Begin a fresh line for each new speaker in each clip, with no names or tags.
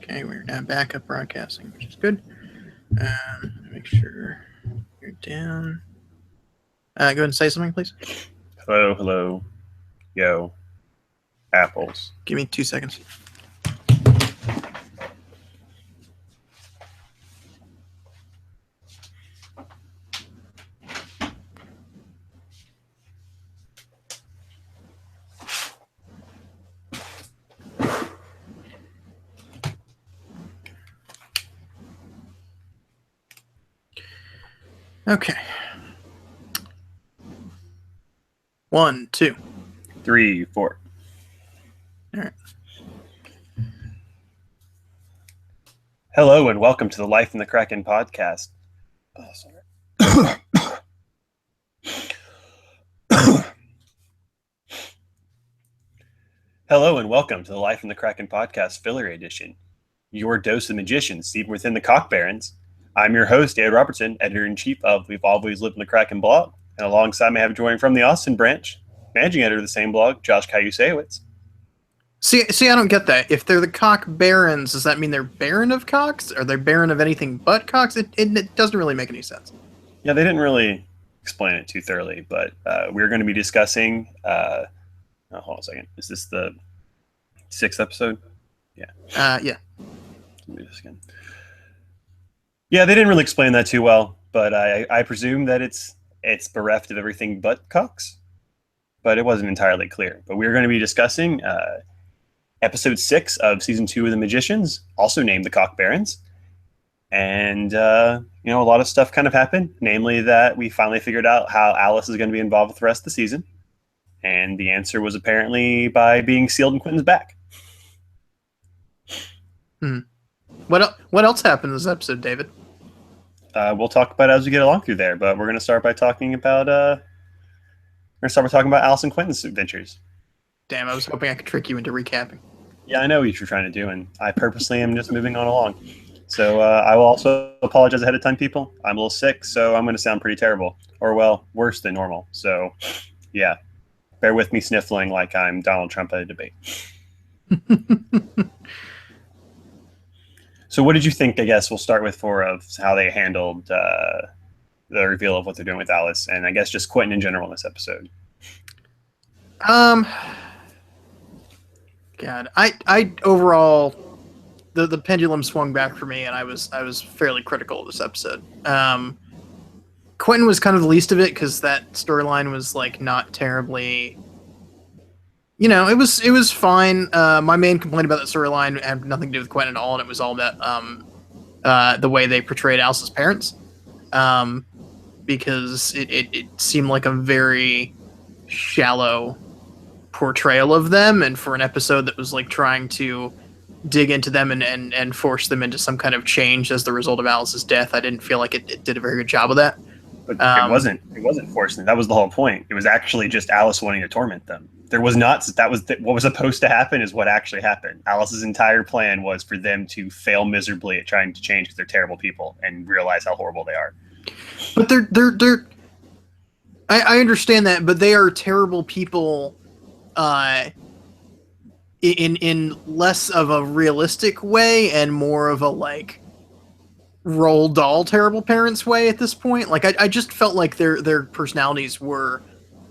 Okay, we're now back up broadcasting, which is good. Make sure you're down. Go ahead and say something, please.
Hello. Yo. Apples.
Give me 2 seconds. Okay. 1, 2.
3, 4.
All right.
Hello and welcome to the Life in the Kraken podcast. Oh, sorry. Hello and welcome to the Life in the Kraken podcast, Fillory edition. Your dose of magicians, even within the Barrens. I'm your host, Ed Robertson, editor-in-chief of We've Always Lived in the Kraken blog. And alongside me, I have joining from the Austin branch, managing editor of the same blog, Josh Cayusewicz.
See, I don't get that. If they're the Barrens, does that mean they're barren of cocks? Are they barren of anything but cocks? It doesn't really make any sense.
Yeah, they didn't really explain it too thoroughly, but we're going to be discussing... hold on a second. Is this the 6th episode? Yeah.
Yeah.
Let me do this again. Yeah, they didn't really explain that too well, but I presume that it's bereft of everything but cocks, but it wasn't entirely clear. But we're going to be discussing episode 6 of season 2 of The Magicians, also named The Barrens. And, a lot of stuff kind of happened, namely that we finally figured out how Alice is going to be involved with the rest of the season. And the answer was apparently by being sealed in Quentin's back.
What else happened in this episode, David?
We'll talk about it as we get along through there, but we're going to start by talking about Alice and Quentin's adventures.
Damn, I was hoping I could trick you into recapping.
Yeah, I know what you're trying to do, and I purposely am just moving on along. So I will also apologize ahead of time, people. I'm a little sick, so I'm going to sound pretty terrible. Or, well, worse than normal. So, yeah. Bear with me sniffling like I'm Donald Trump at a debate. So what did you think, I guess we'll start with of how they handled the reveal of what they're doing with Alice, and I guess just Quentin in general in this episode?
God, I overall, the pendulum swung back for me, and I was fairly critical of this episode. Quentin was kind of the least of it, because that storyline was like not terribly, it was fine. My main complaint about that storyline had nothing to do with Quentin at all, and it was all about the way they portrayed Alice's parents, because it seemed like a very shallow portrayal of them, and for an episode that was like trying to dig into them and force them into some kind of change as the result of Alice's death, I didn't feel like it did a very good job of that.
But it wasn't forcing. That was the whole point. It was actually just Alice wanting to torment them. There was not. What was supposed to happen is what actually happened. Alice's entire plan was for them to fail miserably at trying to change because they're terrible people and realize how horrible they are.
But they're. I understand that, but they are terrible people. In less of a realistic way and more of a like roll doll terrible parents way at this point. Like I just felt like their personalities were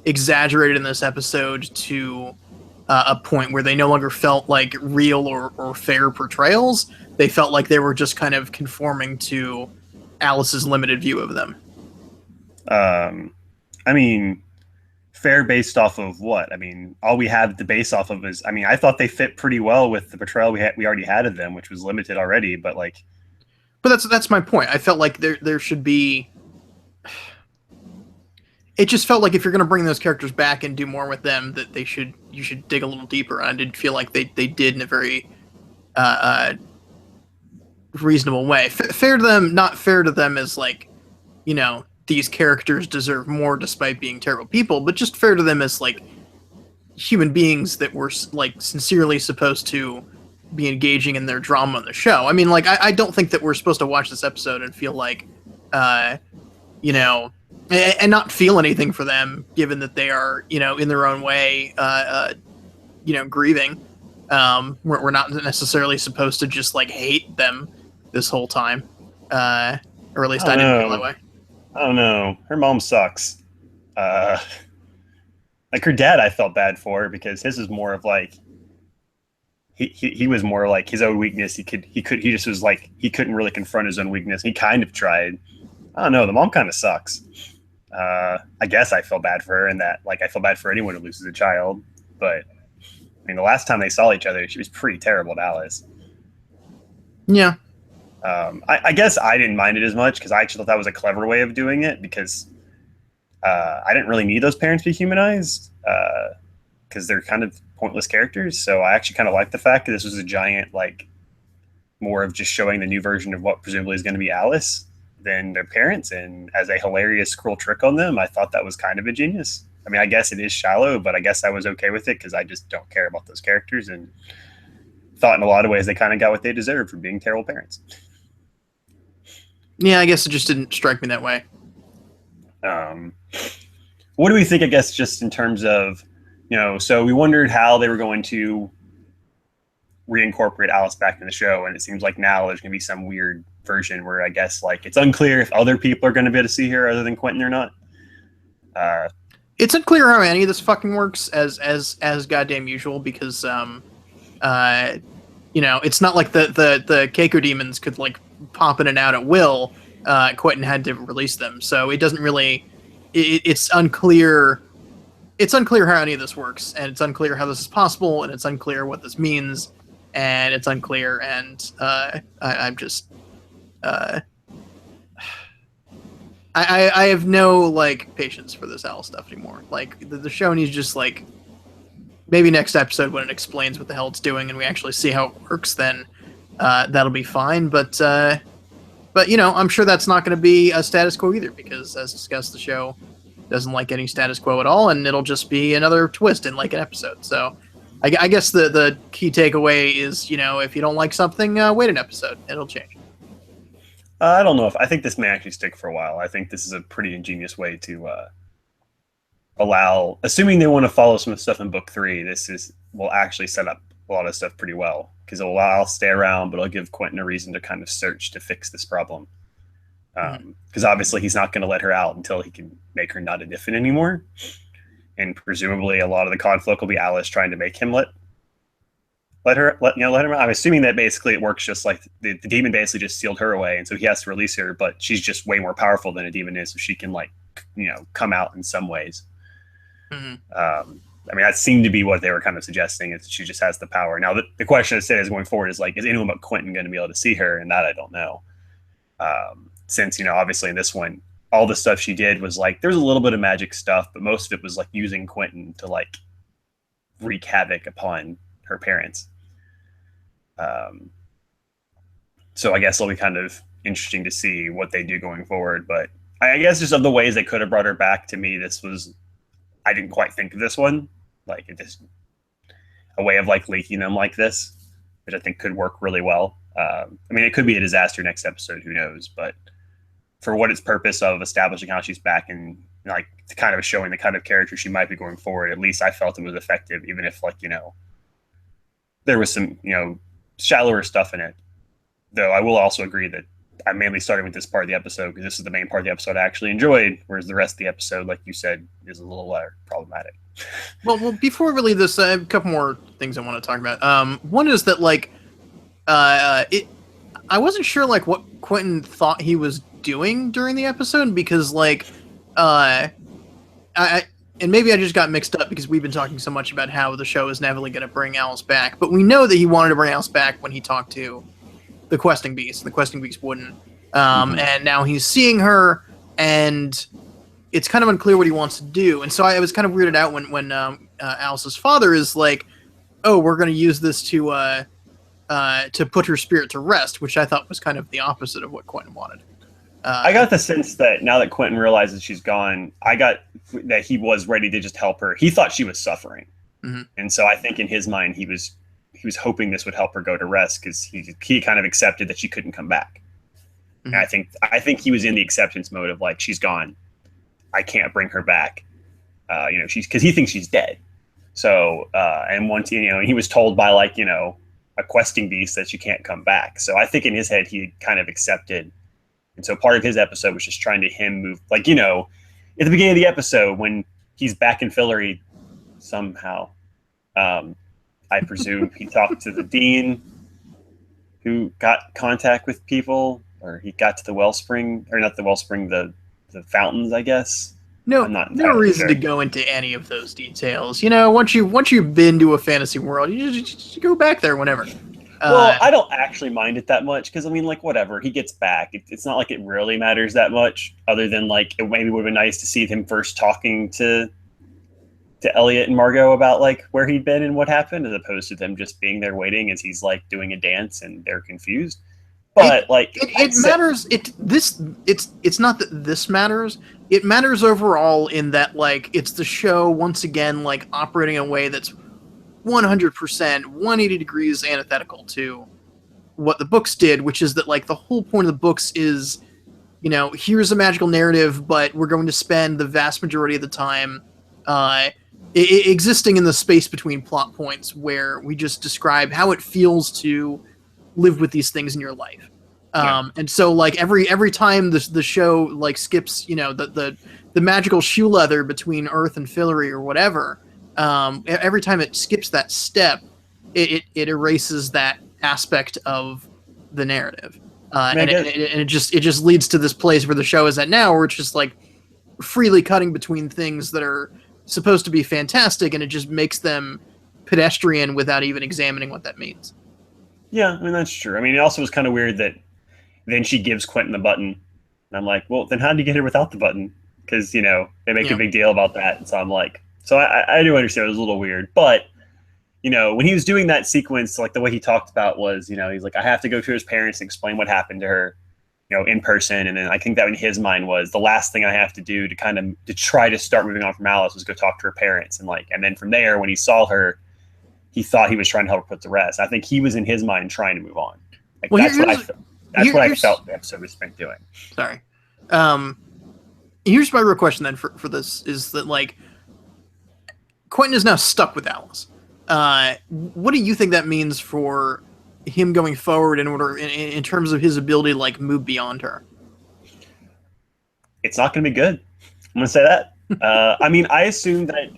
exaggerated in this episode to a point where they no longer felt like real or fair portrayals. They felt like they were just kind of conforming to Alice's limited view of them.
I mean, fair based off of what? I mean, all we have to base off of is, I mean, I thought they fit pretty well with the portrayal we already had of them, which was limited already, but like...
But that's my point. I felt like there should be... It just felt like if you're going to bring those characters back and do more with them, that you should dig a little deeper. And I didn't feel like they did in a very reasonable way. Fair to them, not fair to them as like, these characters deserve more despite being terrible people, but just fair to them as like human beings that were like sincerely supposed to be engaging in their drama on the show. I mean, like, I don't think that we're supposed to watch this episode and feel like, and not feel anything for them, given that they are, in their own way, grieving. We're not necessarily supposed to just like hate them this whole time, or at
I
least
don't
I didn't feel that
know.
way.
I don't know. Her mom sucks. Uh, like her dad, I felt bad for because his is more of like he was more like his own weakness. He just was like he couldn't really confront his own weakness. He kind of tried. I don't know. The mom kind of sucks. I guess I feel bad for her in that like I feel bad for anyone who loses a child. But I mean, the last time they saw each other, she was pretty terrible to Alice.
Yeah,
I guess I didn't mind it as much because I actually thought that was a clever way of doing it because I didn't really need those parents to be humanized because they're kind of pointless characters. So I actually kind of like the fact that this was a giant, like, more of just showing the new version of what presumably is going to be Alice than their parents. And as a hilarious, cruel trick on them, I thought that was kind of a genius. I mean, I guess it is shallow, but I guess I was okay with it because I just don't care about those characters and thought in a lot of ways they kind of got what they deserved for being terrible parents.
yeah. I guess it just didn't strike me that way.
Um, what do we think? I guess just in terms of, so we wondered how they were going to reincorporate Alice back in the show, and it seems like now there's going to be some weird version where I guess like it's unclear if other people are going to be able to see her other than Quentin or not.
It's unclear how any of this fucking works, as goddamn usual, because it's not like the Keiko demons could like pop in and out at will. Quentin had to release them, so it doesn't really. It's unclear. It's unclear how any of this works, and it's unclear how this is possible, and it's unclear what this means, and it's unclear. And I'm just. I have no like patience for this Alice stuff anymore. Like the show needs just like maybe next episode when it explains what the hell it's doing and we actually see how it works, then that'll be fine. But I'm sure that's not going to be a status quo either, because as discussed, the show doesn't like any status quo at all, and it'll just be another twist in like an episode. So I guess the key takeaway is, if you don't like something, wait an episode, it'll change.
I don't know if I think this may actually stick for a while. I think this is a pretty ingenious way to allow, assuming they want to follow some of the stuff in book 3, will actually set up a lot of stuff pretty well because it'll allow I'll stay around, but it'll give Quentin a reason to kind of search to fix this problem. Because obviously he's not going to let her out until he can make her not a Niffin anymore, and presumably a lot of the conflict will be Alice trying to make him let her out. I'm assuming that basically it works just like the demon basically just sealed her away, and so he has to release her, but she's just way more powerful than a demon is, so she can come out in some ways.
Mm-hmm.
I mean, that seemed to be what they were kind of suggesting, is that she just has the power. Now, the question I said is going forward is like, is anyone but Quentin going to be able to see her? And that I don't know. Since, obviously in this one, all the stuff she did was like, there's a little bit of magic stuff, but most of it was like using Quentin to like wreak havoc upon her parents. So I guess it'll be kind of interesting to see what they do going forward. But I guess just of the ways they could have brought her back, to me, I didn't quite think of this one. Like it just a way of like leaking them like this, which I think could work really well. I mean, it could be a disaster next episode, who knows? But for what its purpose of establishing how she's back and like kind of showing the kind of character she might be going forward, at least I felt it was effective, even if there was some shallower stuff in it. Though I will also agree that I'm mainly starting with this part of the episode because this is the main part of the episode I actually enjoyed, whereas the rest of the episode, like you said, is a little problematic.
Well, before we leave this, I have a couple more things I want to talk about. One is that I wasn't sure like what Quentin thought he was doing during the episode, because and maybe I just got mixed up because we've been talking so much about how the show is never going to bring Alice back, but we know that he wanted to bring Alice back when he talked to the questing beast. The questing beast wouldn't, and now he's seeing her, and it's kind of unclear what he wants to do. And so I was kind of weirded out when Alice's father is like, "Oh, we're going to use this to put her spirit to rest," which I thought was kind of the opposite of what Quentin wanted.
I got the sense that now that Quentin realizes she's gone, I got that he was ready to just help her. He thought she was suffering, and so I think in his mind he was hoping this would help her go to rest because he kind of accepted that she couldn't come back. And I think he was in the acceptance mode of like, she's gone, I can't bring her back. Because he thinks she's dead. So, and once he was told by like a questing beast that you can't come back. So I think in his head he kind of accepted, and so part of his episode was just trying to him move like at the beginning of the episode when he's back in Fillory somehow. I presume he talked to the dean, who got contact with people, or he got to the wellspring, or not the wellspring, the fountains, I guess.
No,
I'm not
no
entirely
reason
sure.
to go into any of those details. Once you've been to a fantasy world, you just go back there whenever.
Well, I don't actually mind it that much because I mean, like, whatever, he gets back. It's not like it really matters that much, other than like it maybe would have been nice to see him first talking to Elliot and Margot about like where he'd been and what happened, as opposed to them just being there waiting as he's like doing a dance and they're confused. But
it matters. It's not that this matters. It matters overall in that like it's the show once again like operating in a way that's 100% 180 degrees antithetical to what the books did, which is that like the whole point of the books is, here's a magical narrative, but we're going to spend the vast majority of the time existing in the space between plot points where we just describe how it feels to live with these things in your life. And so like every time the show like skips, the magical shoe leather between Earth and Fillory or whatever, every time it skips that step, it erases that aspect of the narrative. And it just leads to this place where the show is at now, where it's just like freely cutting between things that are supposed to be fantastic, and it just makes them pedestrian without even examining what that means.
Yeah, I mean, that's true. I mean, it also was kind of weird that then she gives Quentin the button. And I'm like, well, then how did you get her without the button? Because, they make a big deal about that. And so I'm like, so I do understand it was a little weird. But, when he was doing that sequence, like the way he talked about was, he's like, I have to go to his parents and explain what happened to her, in person. And then I think that in his mind was the last thing I have to do to try to start moving on from Alice was go talk to her parents. And then from there, when he saw her, he thought he was trying to help her put to rest. I think he was in his mind trying to move on. Like well, that's what I felt the episode was spent doing.
Sorry. Here's my real question then for this is that like Quentin is now stuck with Alice. What do you think that means for him going forward in terms of his ability to like move beyond her?
It's not going to be good. I'm going to say that. I mean, I assume that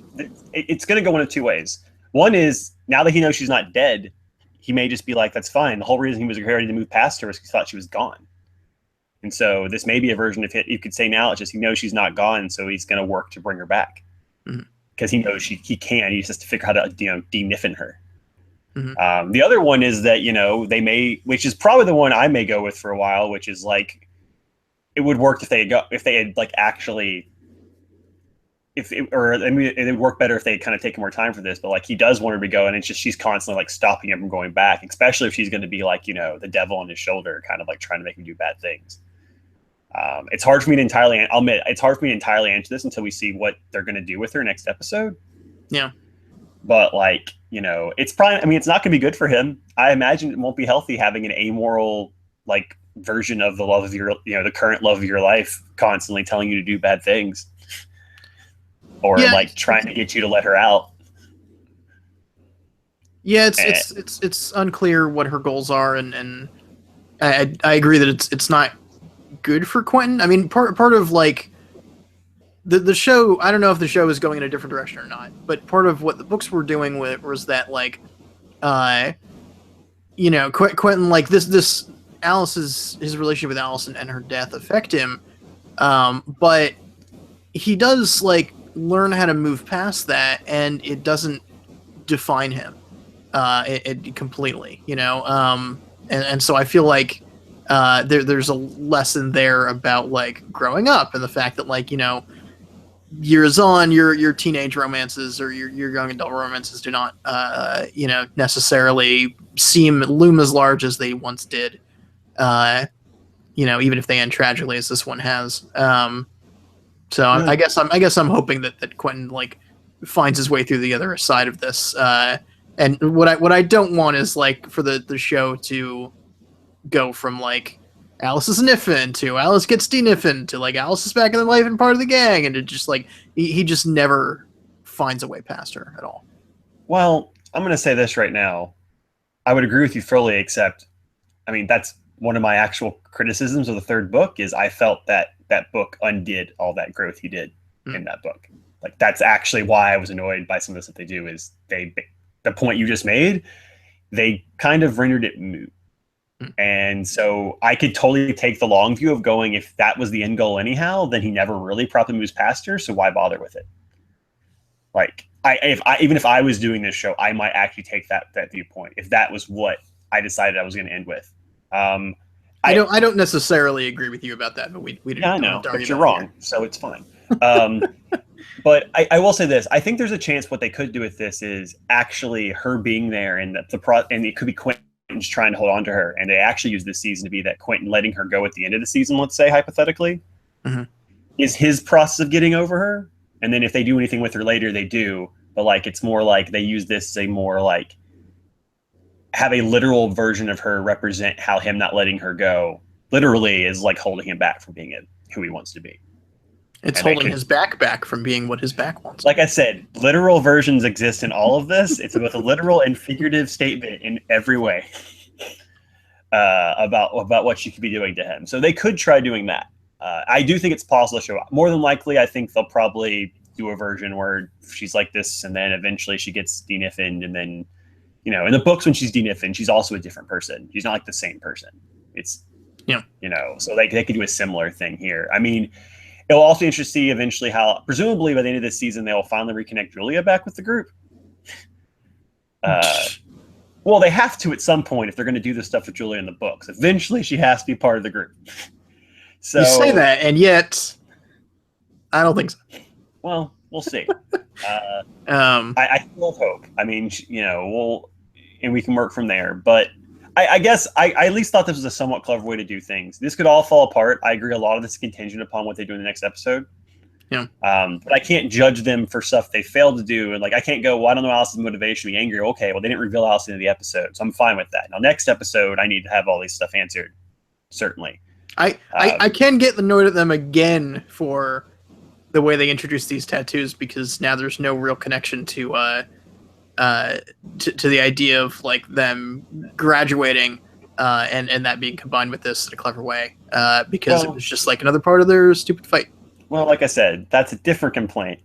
it's going to go one of two ways. One is now that he knows she's not dead, he may just be like, that's fine. The whole reason he was ready to move past her was because he thought she was gone. And so this may be a version of it. You could say now it's just he knows she's not gone, so he's going to work to bring her back. Because he knows he can. He just has to figure out how to de-niffin her. Mm-hmm. The other one is that, they may, which is probably the one I may go with for a while, which is like, it would work if they had like actually, it would work better if they had kind of taken more time for this, but like he does want her to go, and it's just she's constantly like stopping him from going back, especially if she's going to be like, the devil on his shoulder, kind of like trying to make him do bad things. It's hard for me to entirely, I'll admit, it's hard for me to entirely answer this until we see what they're going to do with her next episode.
Yeah.
But like, it's probably, I mean, it's not going to be good for him. I imagine it won't be healthy having an amoral like version of the love of your, the current love of your life constantly telling you to do bad things or like trying to get you to let her out.
Yeah. It's unclear what her goals are. And I agree that it's not good for Quentin. I mean, part of like the show, I don't know if the show is going in a different direction or not, but part of what the books were doing was that like, Quentin, like this his relationship with Alice and her death affect him. But he does like learn how to move past that, and it doesn't define him, it completely, and so I feel like, there's a lesson there about like growing up and the fact that like, years on your teenage romances or your young adult romances do not, necessarily loom as large as they once did, even if they end tragically as this one has. So I guess I'm hoping that Quentin like finds his way through the other side of this. And what I don't want is like for the show to go from like Alice is niffin to Alice gets de-niffin to like Alice is back in the life and part of the gang, and it just like he just never finds a way past her at all.
Well, I'm going to say this right now. I would agree with you fully, except, I mean, that's one of my actual criticisms of the third book is I felt that that book undid all that growth he did in that book. Like, that's actually why I was annoyed by some of the stuff they do is the point you just made, they kind of rendered it moot. And so I could totally take the long view of going, if that was the end goal anyhow, then he never really properly moves past her. So why bother with it? Like, even if I was doing this show, I might actually take that viewpoint if that was what I decided I was going to end with.
I don't necessarily agree with you about that, but we
yeah, I
don't
know,
have to argue
but you're
about it
wrong,
here.
so it's fine. But I will say this: I think there's a chance what they could do with this is actually her being there, and and it could be Quentin's trying to hold on to her, and they actually use this season to be that Quentin letting her go at the end of the season. Let's say hypothetically, is his process of getting over her, and then if they do anything with her later, they do. But like, it's more like they use this as a more like have a literal version of her represent how him not letting her go literally is like holding him back from being who he wants to be.
It's holding his back from being what his back wants.
Like I said, literal versions exist in all of this. It's both a literal and figurative statement in every way about what she could be doing to him. So they could try doing that. I do think it's possible to show up. More than likely, I think they'll probably do a version where she's like this, and then eventually she gets deniffened, and then, you know, in the books when she's deniffened, she's also a different person. She's not like the same person. It's, you know, so they could do a similar thing here. I mean, it'll also be interesting to see eventually how, presumably by the end of this season, they'll finally reconnect Julia back with the group. Well, they have to at some point if they're going to do this stuff with Julia in the books. Eventually, she has to be part of the group. So
you say that, and yet I don't think so.
Well, we'll see. I still have hope. I mean, you know, and we can work from there. But I guess I at least thought this was a somewhat clever way to do things. This could all fall apart. I agree. A lot of this is contingent upon what they do in the next episode.
Yeah.
But I can't judge them for stuff they failed to do. And like, I can't go, well, I don't know Alice's motivation to be angry. Okay, well, they didn't reveal Alice into the episode. So I'm fine with that. Now, next episode, I need to have all these stuff answered. Certainly.
I can get annoyed at them again for the way they introduce these tattoos, because now there's no real connection to the idea of like them graduating and that being combined with this in a clever way, because it was just like another part of their stupid fight.
Well, like I said, that's a different complaint,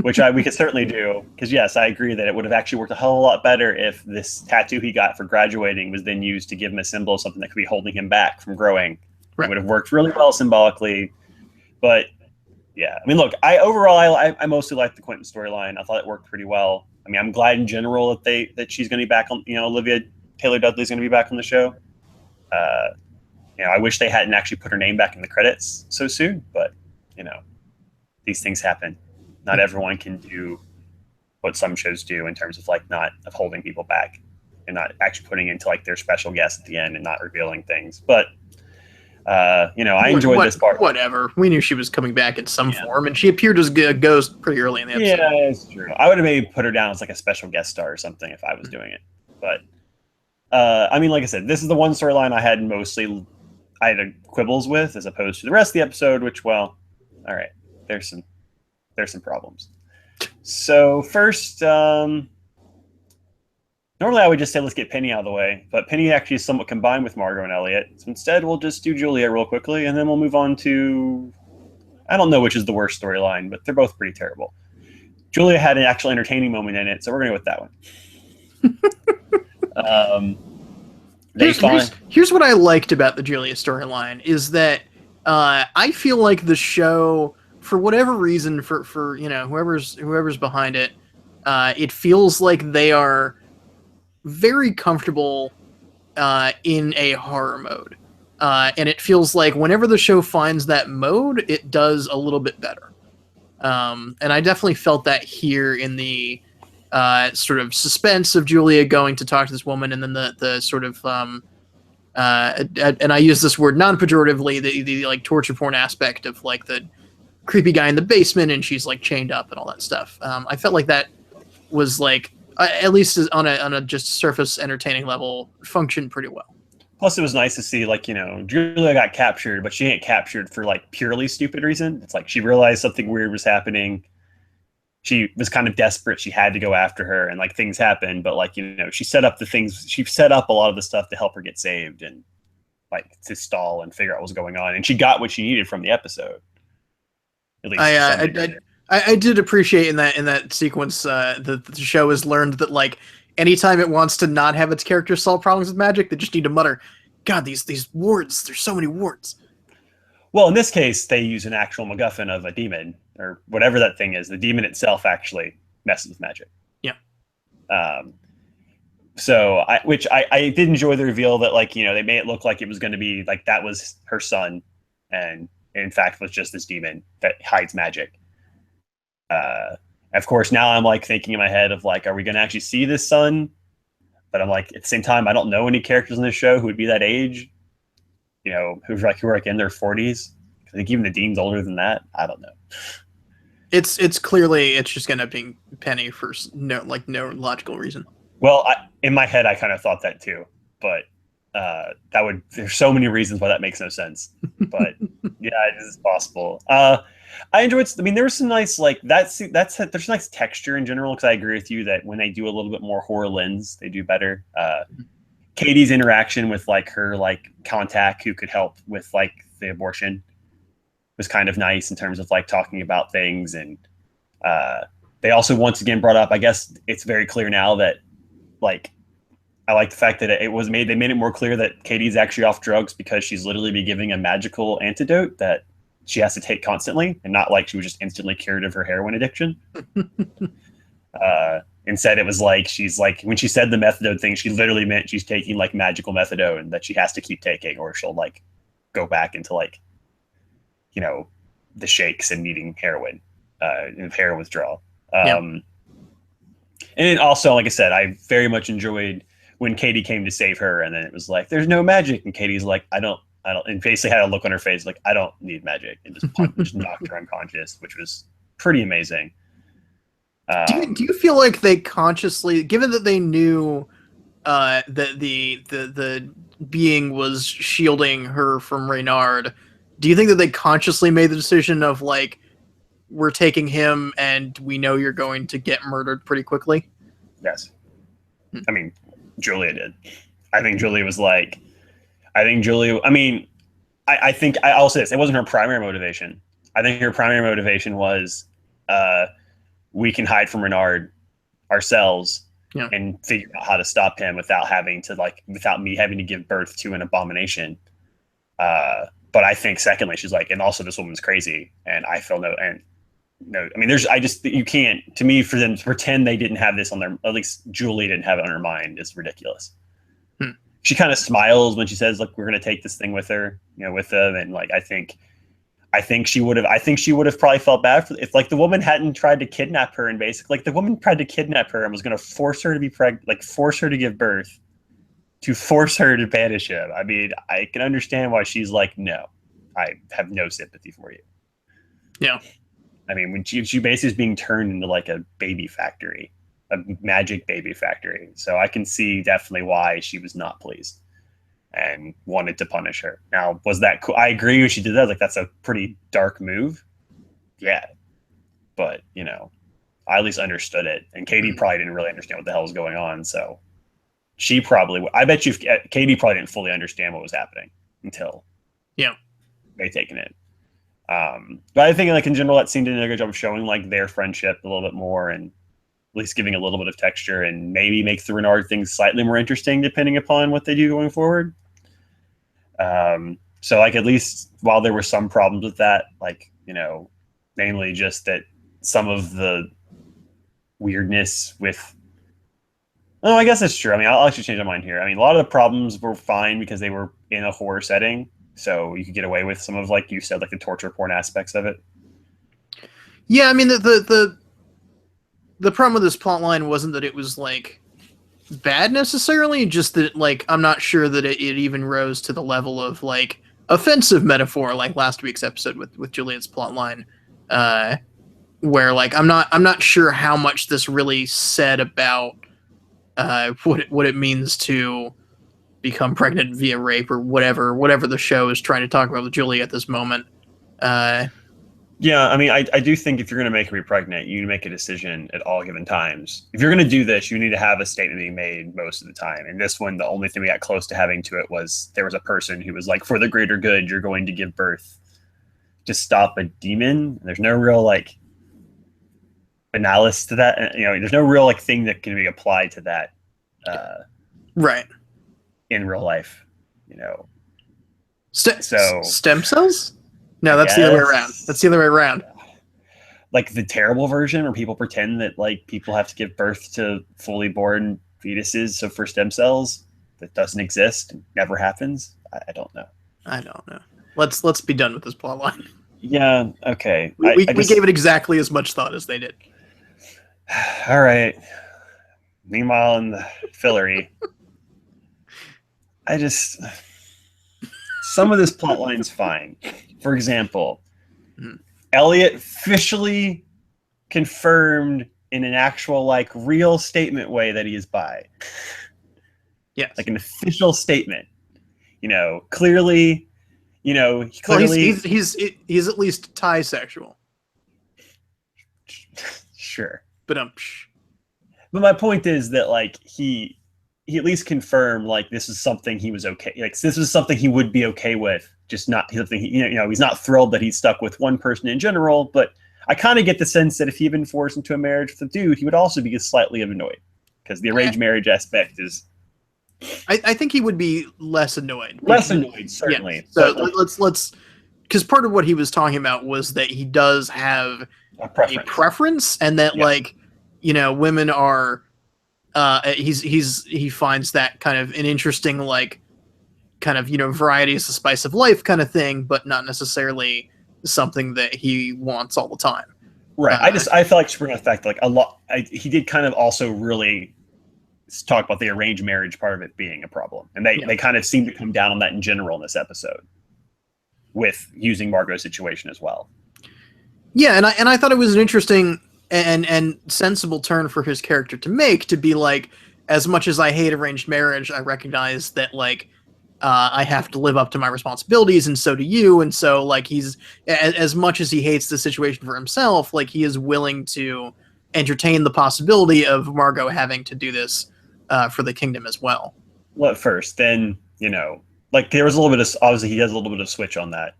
which we could certainly do, because yes, I agree that it would have actually worked a hell of a lot better if this tattoo he got for graduating was then used to give him a symbol of something that could be holding him back from growing. Right. It would have worked really well symbolically. But yeah, I mean, look, I mostly liked the Quentin storyline. I thought it worked pretty well. I mean, I'm glad in general that she's going to be back on, you know, Olivia Taylor-Dudley's going to be back on the show. You know, I wish they hadn't actually put her name back in the credits so soon, but you know, these things happen. Not everyone can do what some shows do in terms of like of holding people back and not actually putting into like their special guest at the end and not revealing things. But you know, I enjoyed this part.
Whatever. We knew she was coming back in some form, and she appeared as a ghost pretty early in the episode.
Yeah, it's true. I would have maybe put her down as like a special guest star or something if I was doing it. But I mean, like I said, this is the one storyline I had quibbles with, as opposed to the rest of the episode, which, well, all right, there's some problems. So first, normally I would just say let's get Penny out of the way, but Penny actually is somewhat combined with Margot and Elliot. So instead, we'll just do Juliet real quickly, and then we'll move on to, I don't know which is the worst storyline, but they're both pretty terrible. Julia had an actual entertaining moment in it, so we're going to go with that one.
Here's what I liked about the Julia storyline is that I feel like the show, for whatever reason, for you know, whoever's behind it, it feels like they are very comfortable in a horror mode, and it feels like whenever the show finds that mode, it does a little bit better. And I definitely felt that here in the sort of suspense of Julia going to talk to this woman, and then the sort of and I use this word non-pejoratively, the like torture porn aspect of like the creepy guy in the basement and she's like chained up and all that stuff. I felt like that was like at least on a just surface entertaining level functioned pretty well.
Plus, it was nice to see, like, you know, Julia got captured, but she ain't captured for like purely stupid reason. It's like she realized something weird was happening. she was kind of desperate. She had to go after her, and like things happened. But like she set up the things. She set up a lot of the stuff to help her get saved and like to stall and figure out what was going on. And she got what she needed from the episode. At least to some degree.
I did appreciate in that sequence that the show has learned that like anytime it wants to not have its characters solve problems with magic, they just need to mutter, "God, these wards! There's so many wards."
Well, in this case, they use an actual MacGuffin of a demon or whatever that thing is. The demon itself actually messes with magic.
Yeah.
So I did enjoy the reveal that like they made it look like it was going to be like that was her son, and in fact was just this demon that hides magic. Of course, now I'm like thinking in my head of like, are we going to actually see this son? But I'm like, at the same time, I don't know any characters in this show who would be that age. Who are like in their 40s. I think even the dean's older than that. I don't know.
It's clearly it's just going to be Penny for no logical reason.
Well, in my head, I kind of thought that too, but there's so many reasons why that makes no sense. But yeah, it is possible. I enjoyed. I mean, there was some nice like there's nice texture in general because I agree with you that when they do a little bit more horror lens, they do better. Katie's interaction with like her like contact who could help with like the abortion was kind of nice in terms of like talking about things. And they also once again brought up, I guess it's very clear now that like I like the fact that they made it more clear that Katie's actually off drugs because she's literally be giving a magical antidote that she has to take constantly and not like she was just instantly cured of her heroin addiction. Instead, it was like she's like when she said the methadone thing, she literally meant she's taking like magical methadone that she has to keep taking, or she'll like go back into like the shakes and needing heroin, heroin withdrawal. And also, like I said, I very much enjoyed when Katie came to save her, and then it was like, "There's no magic," and Katie's like, "I don't," and basically had a look on her face like, "I don't need magic," and just knocked her unconscious, which was pretty amazing.
Do you feel like they consciously, given that they knew that the being was shielding her from Reynard, do you think that they consciously made the decision of like, we're taking him and we know you're going to get murdered pretty quickly?
Yes. I mean, Julia did. I think Julia was like, I mean, I think I'll say this, it wasn't her primary motivation. I think her primary motivation was, we can hide from Renard ourselves and figure out how to stop him without me having to give birth to an abomination. But I think secondly, she's like, and also this woman's crazy and I feel no, I mean, you can't, to me, for them to pretend they didn't have this on their, at least Julie didn't have it on her mind is ridiculous. She kind of smiles when she says, "Look, we're going to take this thing with her, with them." And like, I think she would have probably felt bad if like the woman hadn't tried to kidnap her and basically like the woman tried to kidnap her and was going to force her to be pregnant, like force her to give birth, to force her to banish him. I mean, I can understand why she's like, no, I have no sympathy for you.
Yeah.
I mean, when she basically is being turned into like a baby factory, a magic baby factory. So I can see definitely why she was not pleased and wanted to punish her. Now, was that cool? I agree when she did that. Like, that's a pretty dark move. Yeah. But, I at least understood it. And Katie probably didn't really understand what the hell was going on. So I bet you Katie probably didn't fully understand what was happening until they taken it. But I think like in general, that scene did a good job of showing like their friendship a little bit more and at least giving a little bit of texture and maybe make the Renard things slightly more interesting depending upon what they do going forward. So like at least while there were some problems with that, like, namely just that some of the weirdness with, I guess that's true. I mean, I'll actually change my mind here. I mean, a lot of the problems were fine because they were in a horror setting. So you could get away with some of, like you said, like the torture porn aspects of it.
Yeah, I mean, the problem with this plot line wasn't that it was, like, bad necessarily, just that, like, I'm not sure that it even rose to the level of, like, offensive metaphor, like last week's episode with Juliet's plot line, where, like, I'm not sure how much this really said about what it means to become pregnant via rape or whatever the show is trying to talk about with Julie at this moment.
Yeah, I mean, I do think if you're going to make her be pregnant, you need to make a decision at all given times. If you're going to do this, you need to have a statement being made most of the time. And this one, the only thing we got close to having to it was there was a person who was like, for the greater good, you're going to give birth to stop a demon. There's no real like analysis to that. There's no real like thing that can be applied to that
Right.
in real life. You know,
So
so
stem cells? No,
I
that's the other way around.
guess
That's the other way around.
like the terrible version where people pretend that like people have to give birth to fully born fetuses, so for stem cells that doesn't exist, never happens. I don't know.
I don't know. Let's be done with this plot line.
Yeah. Okay.
We gave it exactly as much thought as they did.
All right. Meanwhile, in the Fillory, I just some of this plot line's fine. For example, Elliot officially confirmed in an actual like real statement way that he is bi.
Yes.
Like an official statement. Clearly,
Well,
clearly
he's at least bisexual.
sure.
But
But my point is that like he at least confirmed like this is something he was okay. Like this was something he would be okay with. Just not something he's not thrilled that he's stuck with one person in general. But I kind of get the sense that if he'd been forced into a marriage with a dude, he would also be slightly annoyed because the arranged marriage aspect is.
I think he would be less annoyed.
Less annoyed, certainly.
Yeah. So let's because part of what he was talking about was that he does have a preference, and that like women are. He finds that kind of an interesting like kind of variety is the spice of life kind of thing, but not necessarily something that he wants all the time.
Right. I felt like spring effect like a lot. He did kind of also really talk about the arranged marriage part of it being a problem, and they kind of seem to come down on that in general in this episode with using Margot's situation as well.
Yeah, and I thought it was an interesting and sensible turn for his character to make, to be like, as much as I hate arranged marriage, I recognize that like I have to live up to my responsibilities, and so do you. And so like he's as much as he hates the situation for himself, like he is willing to entertain the possibility of Margot having to do this for the kingdom as well.
Well, at first, then like there was a little bit of obviously he has a little bit of switch on that.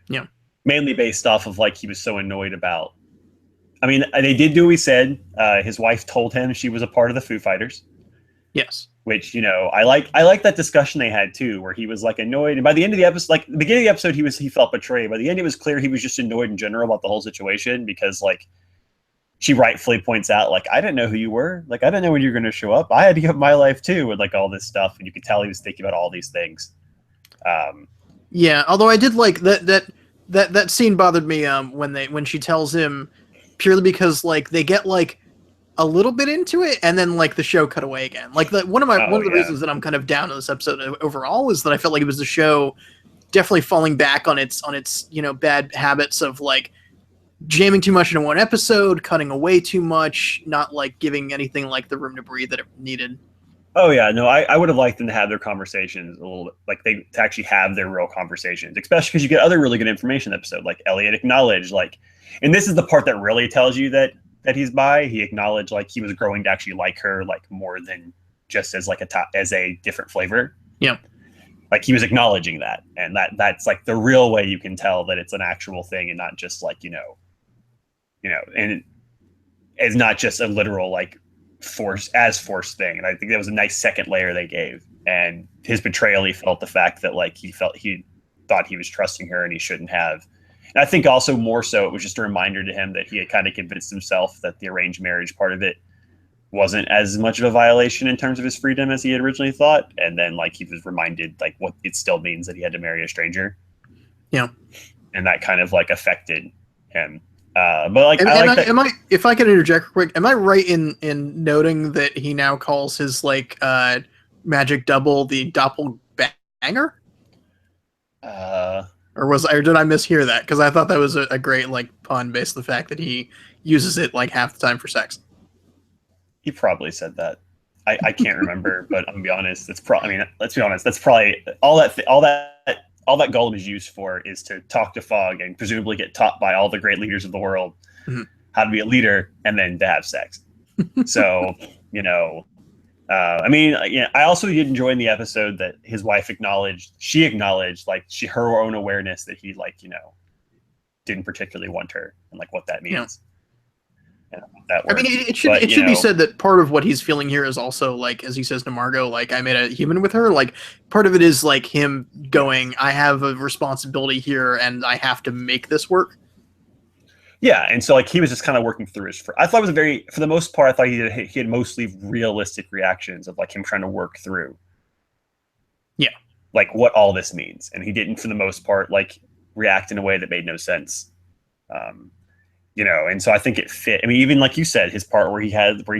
Yeah.
Mainly based off of like he was so annoyed about. I mean, they did do what he said. His wife told him she was a part of the Foo Fighters.
Yes. Which
I like that discussion they had too, where he was like annoyed, and by the end of the episode, like the beginning of the episode, he felt betrayed. By the end, it was clear he was just annoyed in general about the whole situation because like she rightfully points out like I didn't know who you were, like I didn't know when you were going to show up. I had to give up my life too, and like all this stuff, and you could tell he was thinking about all these things.
Yeah, although I did like that scene bothered me when she tells him, purely because like they get like a little bit into it and then like the show cut away again. Like one of the reasons that I'm kind of down on this episode overall is that I felt like it was the show definitely falling back on its bad habits of like jamming too much into one episode, cutting away too much, not like giving anything like the room to breathe that it needed.
Oh yeah, no, I would have liked them to have their conversations a little, like to actually have their real conversations, especially because you get other really good information in the episode, like Elliot acknowledged, like, and this is the part that really tells you that he's bi. He acknowledged like he was growing to actually like her, like more than just as like as a different flavor.
Yeah,
like he was acknowledging that, and that's like the real way you can tell that it's an actual thing and not just like and it's not just a literal like forced thing. And I think that was a nice second layer they gave. And his betrayal, he felt the fact that like he thought he was trusting her and he shouldn't have. And I think also more so it was just a reminder to him that he had kind of convinced himself that the arranged marriage part of it wasn't as much of a violation in terms of his freedom as he had originally thought. And then like he was reminded like what it still means that he had to marry a stranger.
Yeah.
And that kind of like affected him. But like,
if I could interject quick, am I right in noting that he now calls his like magic double the doppelbanger? Or did I mishear that? Because I thought that was a great like pun based on the fact that he uses it like half the time for sex.
He probably said that. I can't remember, but I'm gonna be honest. Let's be honest. That's probably all that all that Gollum is used for is to talk to Fog and presumably get taught by all the great leaders of the world
Mhm.
how to be a leader and then to have sex. So, you know, I mean, yeah, I also did enjoy in the episode that his wife acknowledged like her own awareness that he like, you know, didn't particularly want her and like what that
You know,
means and how that
I mean,
works.
it should
But,
it
you
should be
know,
said that part of what he's feeling here is also like, as he says to Margot, like I made a human with her. Like part of it is like him going, I have a responsibility here, and I have to make this work.
yeah, and so like he was just kind of working through his. I thought it was a very, for the most part, I thought he had mostly realistic reactions of like him trying to work through
Yeah,
like what all this means, and he didn't for the most part like react in a way that made no sense. Um, you know, and so I think it fit. I mean, even like you said, his part where he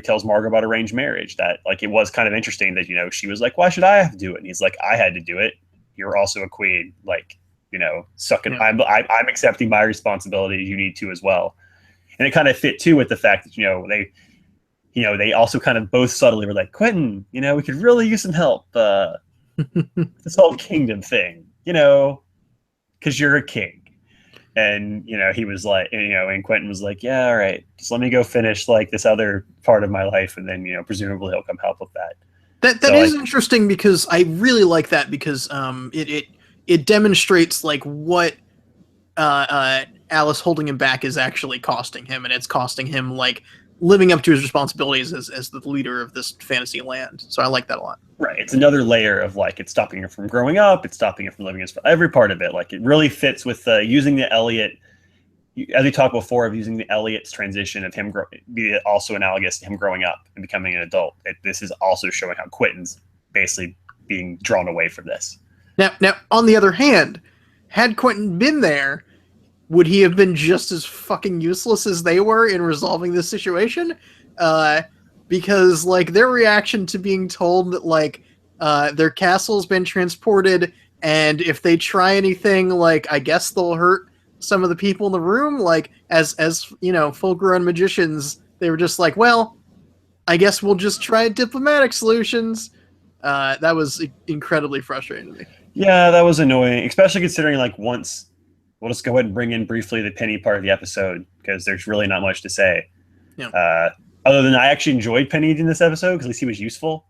tells Margot about arranged marriage, that like it was kind of interesting that, you know, she was like, why should I have to do it? And he's like, I had to do it. You're also a queen, like, you know, sucking.
yeah.
I'm accepting my responsibility. You need to as well. And it kind of fit too with the fact that, they also kind of both subtly were like, Quentin, you know, we could really use some help. This whole kingdom thing, you know, because you're a king. And, you know, he was like, and Quentin was like, yeah, all right, just let me go finish like this other part of my life. And then, you know, presumably he'll come help with that.
That
So
is
like,
interesting because I really like that because it demonstrates like what Alice holding him back is actually costing him, and it's costing him like living up to his responsibilities as the leader of this fantasy land. So I like that a lot.
right. It's another layer of like, it's stopping her from growing up. It's stopping her from living his, every part of it. Like it really fits with using the Elliot, as we talked before, of using the Elliot's transition of him be also analogous to him growing up and becoming an adult. This is also showing how Quentin's basically being drawn away from this.
Now, on the other hand, had Quentin been there, would he have been just as fucking useless as they were in resolving this situation? Because like their reaction to being told that like their castle's been transported, and if they try anything, like I guess they'll hurt some of the people in the room. Like as you know, full-grown magicians, they were just like, well, I guess we'll just try diplomatic solutions. That was incredibly frustrating to me.
Yeah, that was annoying, especially considering like once we'll just go ahead and bring in briefly the Penny part of the episode because there's really not much to say.
Yeah.
Other than I actually enjoyed Penny in this episode because at least he was useful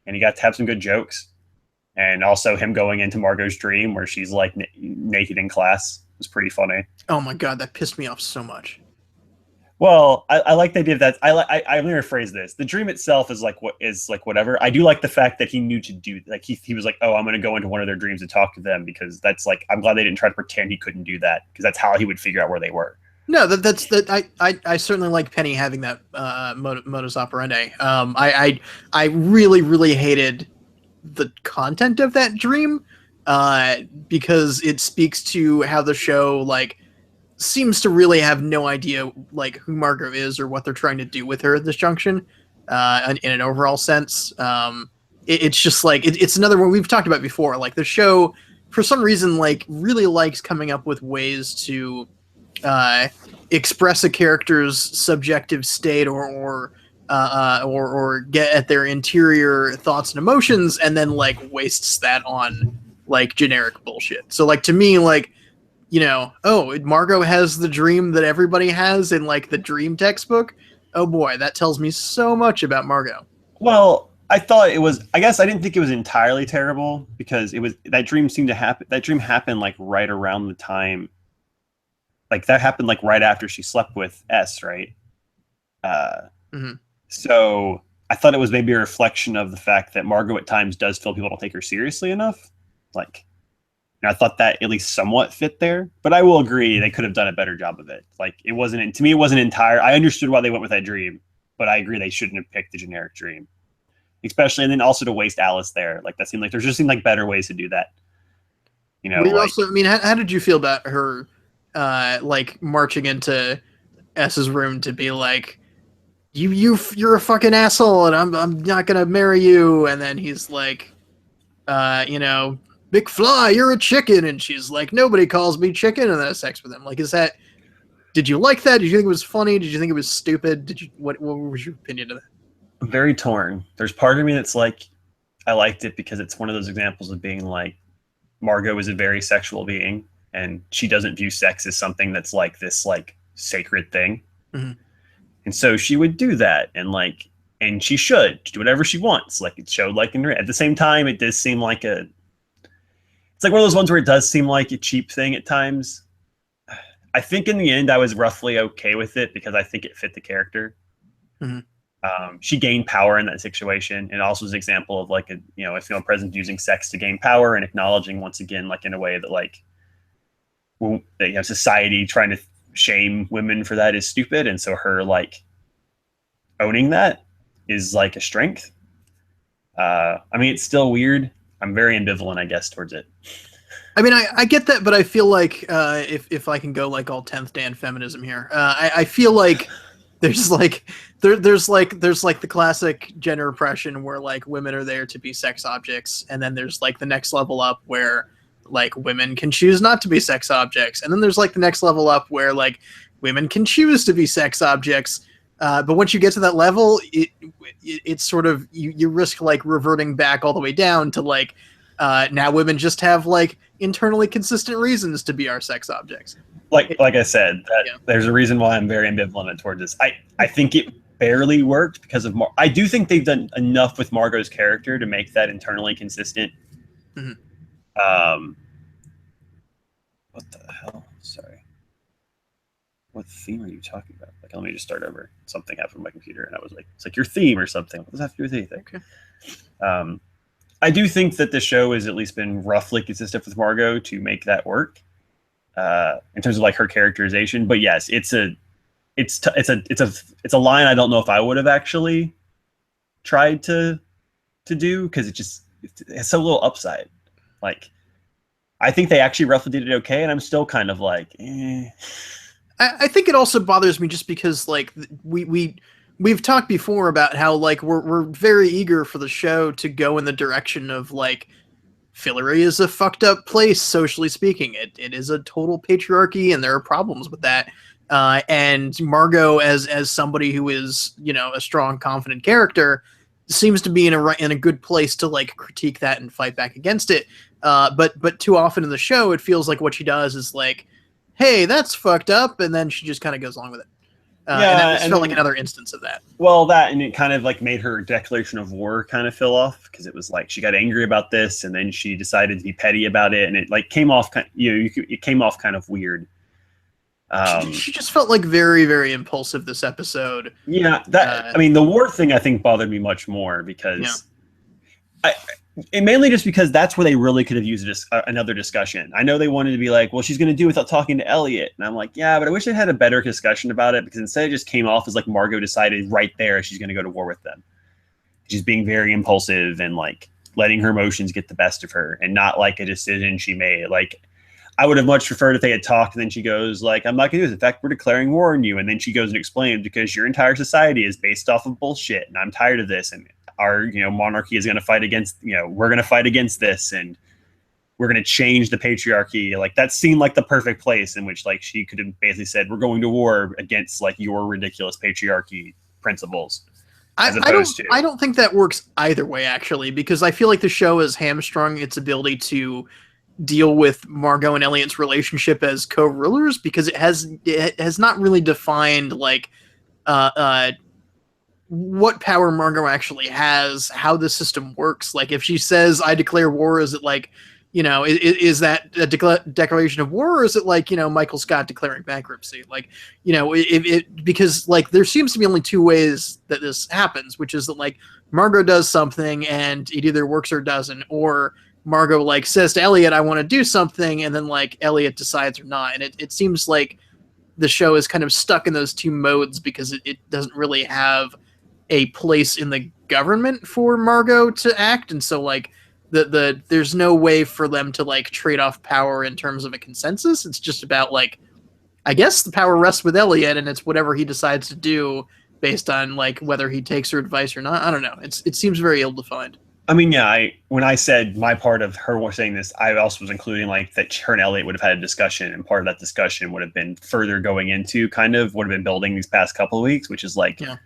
and he got to have some good jokes. And also him going into Margot's dream where she's like naked in class was pretty funny.
Oh my god, that pissed me off so much.
Well, I like the idea of that. I'm going to rephrase this. The dream itself is like whatever. I do like the fact that he knew to do, like he was like, oh, I'm going to go into one of their dreams and talk to them because that's like, I'm glad they didn't try to pretend he couldn't do that because that's how he would figure out where they were.
No, that's that. I certainly like Penny having that modus operandi. I really hated the content of that dream because it speaks to how the show like seems to really have no idea like who Margot is or what they're trying to do with her at this junction. In an overall sense, it's just like it's another one we've talked about before. Like the show, for some reason, like really likes coming up with ways to express a character's subjective state or get at their interior thoughts and emotions, and then like wastes that on like generic bullshit. So like to me, like, you know, oh, Margot has the dream that everybody has in like the dream textbook. Oh boy, that tells me so much about Margot.
Well, I thought it was. I guess I didn't think it was entirely terrible because it was that dream seemed to happen. That dream happened like right around the time. Like that happened like right after she slept with S, right?
Mm-hmm.
So I thought it was maybe a reflection of the fact that Margot at times does feel people don't take her seriously enough. Like, and I thought that at least somewhat fit there. But I will agree they could have done a better job of it. Like it wasn't, to me, it wasn't entire. I understood why they went with that dream, but I agree they shouldn't have picked the generic dream. Especially, and then also to waste Alice there. Like that seemed like there just seemed like better ways to do that. You know,
Like, also, I mean, how did you feel about her like marching into S's room to be like, you're a fucking asshole and I'm not gonna marry you, and then he's like, you know, McFly, you're a chicken, and she's like, nobody calls me chicken, and then has sex with him. Like, is that, did you like that? Did you think it was funny? Did you think it was stupid? Did you, what was your opinion of that?
very torn. There's part of me that's like, I liked it because it's one of those examples of being like, Margot is a very sexual being, and she doesn't view sex as something that's like this like sacred thing.
Mhm.
And so she would do that, and she should do whatever she wants. Like it showed, like at the same time, it does seem like it's like one of those ones where it does seem like a cheap thing at times. I think in the end, I was roughly okay with it because I think it fit the character.
Mhm.
She gained power in that situation, and also is an example of like a female presence using sex to gain power and acknowledging once again, like in a way that like society trying to shame women for that is stupid, and so her like owning that is like a strength. I mean, it's still weird. I'm very ambivalent, I guess, towards it.
I mean, I get that, but I feel like if I can go like all 10th Dan feminism here, I feel like there's like there's like the classic gender oppression where like women are there to be sex objects, and then there's like the next level up where like women can choose not to be sex objects, and then there's like the next level up where like women can choose to be sex objects. But once you get to that level, it's sort of you risk like reverting back all the way down to like now women just have like internally consistent reasons to be our sex objects.
Like I said, there's a reason why I'm very ambivalent towards this. I think it barely worked because of I do think they've done enough with Margot's character to make that internally consistent.
Mm-hmm.
What the hell? Sorry. What theme are you talking about? Like, let me just start over. Something happened with my computer, and I was like, it's like your theme or something. What does that have to do with anything?
Okay.
I do think that the show has at least been roughly consistent with Margot to make that work in terms of like her characterization. But yes, it's a line I don't know if I would have actually tried to do because it's so little upside. Like, I think they actually roughly did it okay, and I'm still kind of like, eh.
I think it also bothers me just because like we've talked before about how like we're very eager for the show to go in the direction of like Fillory is a fucked up place socially speaking. It is a total patriarchy, and there are problems with that. And Margot, as somebody who is a strong, confident character, seems to be in a good place to like critique that and fight back against it. But too often in the show, it feels like what she does is like, hey, that's fucked up, and then she just kind of goes along with it. And that felt like another instance of that.
Well, and it kind of like made her declaration of war kind of fill off because it was like she got angry about this, and then she decided to be petty about it, and it like came off it came off kind of weird.
She just felt like very, very impulsive this episode.
Yeah, I mean, the war thing I think bothered me much more because and mainly just because that's where they really could have used another discussion. I know they wanted to be like, well, she's going to do without talking to Elliot. And I'm like, yeah, but I wish they had a better discussion about it because instead it just came off as like Margot decided right there she's going to go to war with them. She's being very impulsive and like letting her emotions get the best of her and not like a decision she made. Like, I would have much preferred if they had talked and then she goes like, I'm not going to do this. In fact, we're declaring war on you. And then she goes and explains because your entire society is based off of bullshit and I'm tired of this. And our monarchy is going to fight against we're going to fight against this and we're going to change the patriarchy. Like that seemed like the perfect place in which like she could have basically said we're going to war against like your ridiculous patriarchy principles.
I don't think that works either way actually, because I feel like the show has hamstrung its ability to deal with Margot and Elliot's relationship as co-rulers because it has not really defined like what power Margot actually has, how the system works. Like if she says I declare war, is it like is that a declaration of war, or is it like Michael Scott declaring bankruptcy? Like because like there seems to be only two ways that this happens, which is that like Margot does something and it either works or doesn't, or Margot like says to Elliot I want to do something and then like Elliot decides or not. And it seems like the show is kind of stuck in those two modes because it doesn't really have a place in the government for Margot to act, and so like there's no way for them to like trade off power in terms of a consensus. It's just about like, I guess the power rests with Elliot, and it's whatever he decides to do based on like whether he takes her advice or not. I don't know. It seems very ill defined.
I mean, yeah, when I said my part of her saying this, I also was including like that her and Elliot would have had a discussion, and part of that discussion would have been further going into kind of would have been building these past couple of weeks, which is like. Yeah.